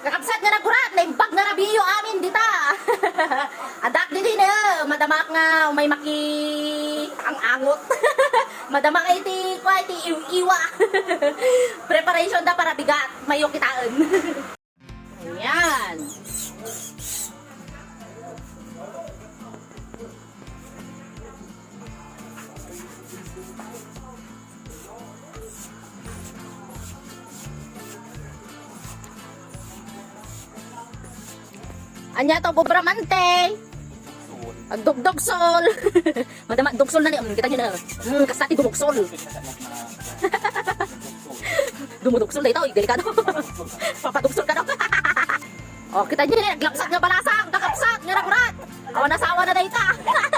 Kakabsat nga nagurat, naimbag nga nabiyo amin dita. Adak din na, madamak nga may maki ang angot. Madamak iti kwa iti iwa. Preparation da para bigat, mayo kitaan. Ayan. Anya to bubramante. Agdugdog sol. Madama dugsol na ni. Kita niyo na. Kasati dumugsol. Dumudugsol na ito. Delikado. Papadugsol ka daw. Oh, kita niyo na. Naglapsat nga balasang. Kakapsat. Nga nakurat. Awan na sawa na dayta.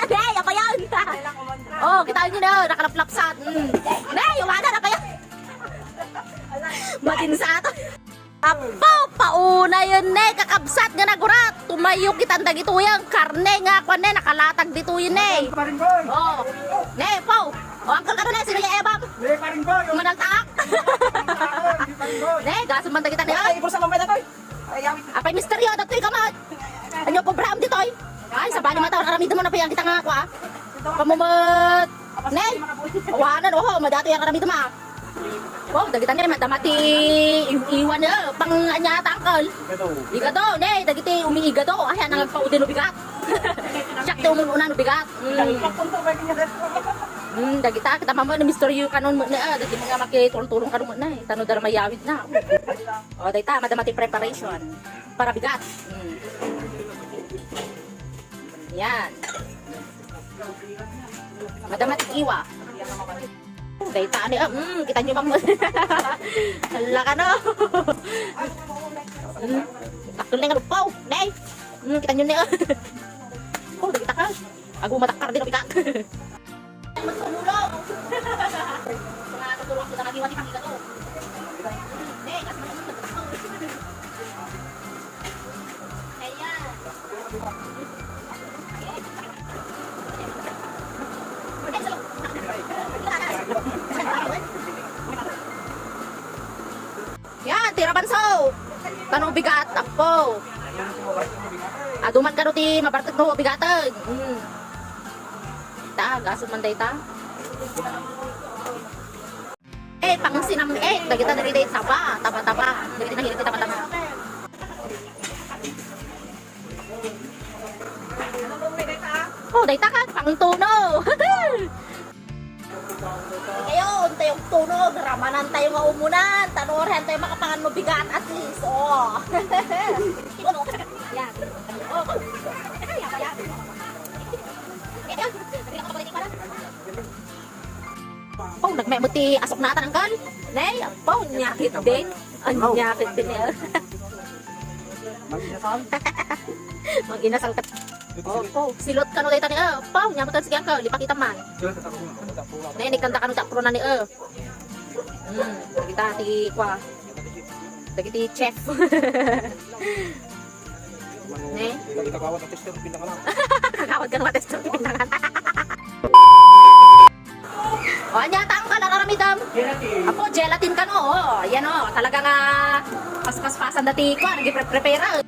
Hey, apa yan? Oh, kita niyo na. Nakalaplapsat. Hey, umana na kayo. Matinsa to. Apo, pauna yun kakabsat nga nagurat. Tumayo kitang dagito yung karne nga kwan nakalatag dito yun Oh, po. O, angkal ka doon sino yung ebam? Manaltaak. Gaso man dagitan niya. Apay misteryo, dato'y kamad. Anyo po Bram dito ay, sa bali mataw, naramid mo na pa yan kita nga kwa. Pamumat. Awanan, madati yung naramid mo Oh, dagitan niya madamati iwan na pang anya tangkal. Igado, dagiti umiigado. Ayan ang paudin bigat. Siyak to umuuna no bigat. Dagita kita mamo na misteryo kanon mo na dagiti mga makitulong kanon mo na tano dar mayawid na. Oh, dayta madamati preparation para bigat. Yan. Madamati iwa. Dayta ani kita nyo bang hala ka no. Takton na nga lupaw. Kita nyo niya. Oh, dagita ka. Ago matakar din bigat. Magtumulong. Mga tutulong ko na nagiwan ni Pangika to. Ayan. Yan, tira banso. Tanong bigat, apo. Aduman ka ti mabartag no bigatan. Gasod man dayta. Pang sinam dagita diri day taba. Dagita na hirit taba. Oh, dayta ka pang tuno. Ngayon, tayong tunog, ramanan tayo nga umunan, tanuran tayo makapangan mo bigat at least, oh. Yan. Oh, nagmemuti asok na tanangkan. Nay, oh, nyakit din. Nyakit din niya. Mag-inasal ka. Oh, silot ka no dayta ni pau nyamutan sige ka lipakita man. Nay ni kanta kanu tak pro na ni kita ti kwa. Dagiti chef. Ne? Kita kawat at tester pinang lang. Kawat ka no tester pinang. Oh, anya tang ka na karamidam. Apo gelatin ka no. Oh, yan oh, talaga nga pas-pas-pasan dati kwa nagi-prepare.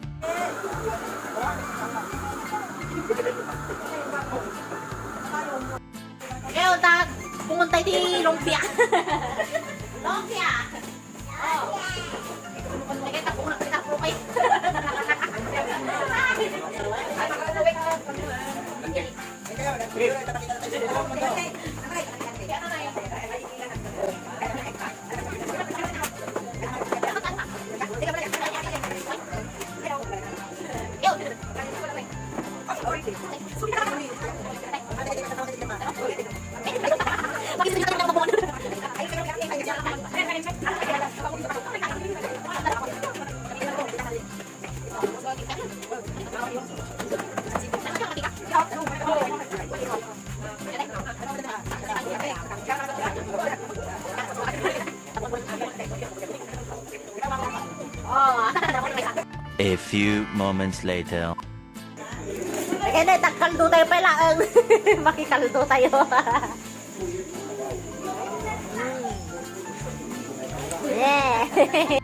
Kaya tag punguntay di lumpia. Lumpia. Oh. Kaya ta punguntay kita pro kay. A few moments later. Kaya na, tagkaldo tayo pala. Makikaldo tayo. Yeah.